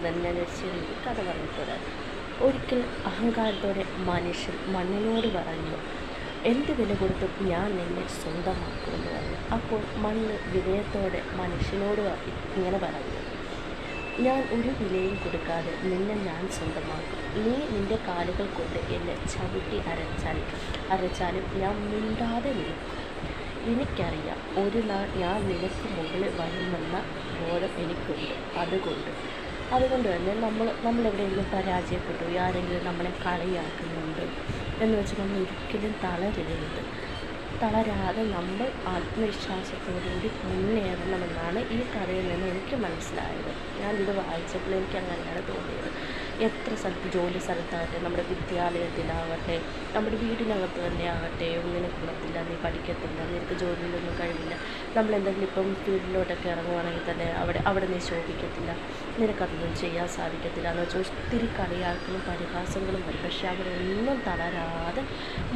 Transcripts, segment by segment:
തന്നെ ഞാനൊരു ചെറിയൊരു കഥ പറഞ്ഞിട്ടുള്ളത്. ഒരിക്കൽ അഹങ്കാരത്തോടെ മനുഷ്യൻ മണ്ണിനോട് പറഞ്ഞു, എന്ത് വില കൊടുത്തും ഞാൻ നിന്നെ സ്വന്തമാക്കുമെന്ന് പറഞ്ഞു. അപ്പോൾ മണ്ണ് വിനയത്തോടെ മനുഷ്യനോട് ഇങ്ങനെ പറഞ്ഞു, ഞാൻ ഒരു വിലയും കൊടുക്കാതെ നിന്നെ ഞാൻ സ്വന്തമാക്കും. നീ നിൻ്റെ കാലുകൾ കൊണ്ട് എന്നെ ചവിട്ടി അരച്ചാലും ഞാൻ മിണ്ടാതെ നിൽക്കും. എനിക്കറിയാം, ഒരു നാൾ ഞാൻ നിനക്ക് മുകളിൽ വരുമെന്ന ബോധം എനിക്കുണ്ട്. അതുകൊണ്ട് തന്നെ നമ്മളെവിടെയെങ്കിലും പരാജയപ്പെട്ടു, ആരെങ്കിലും നമ്മളെ കളിയാക്കുന്നുണ്ട് എന്ന് വെച്ച് നമ്മൾ ഒരിക്കലും തളരാതെ നമ്മൾ ആത്മവിശ്വാസത്തോടുകൂടി മുന്നേറണമെന്നാണ് ഈ കഥയിൽ നിന്ന് എനിക്ക് മനസ്സിലായത്. ഞാനിത് വായിച്ചപ്പോൾ എനിക്ക് അങ്ങനെയാണ് തോന്നിയത്. എത്ര ജോലി സ്ഥലത്താകട്ടെ, നമ്മുടെ വിദ്യാലയത്തിലാവട്ടെ, നമ്മുടെ വീടിനകത്ത് തന്നെ ആകട്ടെ, ഒന്നിനും കൊള്ളത്തില്ല, നീ പഠിക്കത്തില്ല, നിനക്ക് ജോലിയിലൊന്നും കഴിവില്ല, നമ്മളെന്തെങ്കിലും ഇപ്പം ഫീൽഡിലോട്ടൊക്കെ ഇറങ്ങുവാണെങ്കിൽ തന്നെ അവിടെ നീ ശോഭിക്കത്തില്ല, നിനക്കതൊന്നും ചെയ്യാൻ സാധിക്കത്തില്ല എന്ന് വെച്ചാൽ ഒത്തിരി കളിയാക്കലും പരിഹാസങ്ങളും വരും. പക്ഷേ അവരൊന്നും തളരാതെ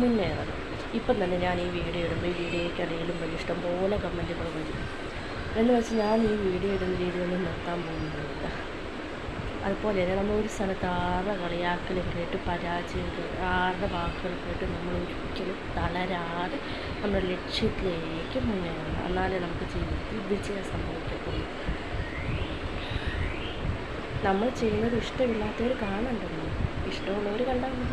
മുന്നേറണം. ഇപ്പം തന്നെ ഞാൻ ഈ വീഡിയോ ഇടുമ്പോൾ ഈ വീഡിയോയ്ക്കിടയിലും വലിയ ഇഷ്ടംപോലെ കമൻറ്റുകൾ വരും. എന്ന് വെച്ച് ഞാൻ ഈ വീഡിയോ ഇടുന്ന രീതിയൊന്നും നിർത്താൻ പോകുന്നില്ല. അതുപോലെ തന്നെ നമ്മൾ ഒരു സ്ഥലത്ത് ആരുടെ കളിയാക്കലും കേട്ട് ആരുടെ വാക്കുകൾ കേട്ട് നമ്മൾ ഒരിക്കലും തളരാതെ നമ്മുടെ ലക്ഷ്യത്തിലേക്ക് മുന്നേറണം. എന്നാലേ നമുക്ക് ജീവിതത്തിൽ വിജയം സംഭവിക്കത്തുള്ളൂ. നമ്മൾ ചെയ്യുന്നത് ഇഷ്ടമില്ലാത്തവർ കാണണ്ടല്ലോ, ഇഷ്ടമുള്ളവർ കണ്ടാൽ മതി.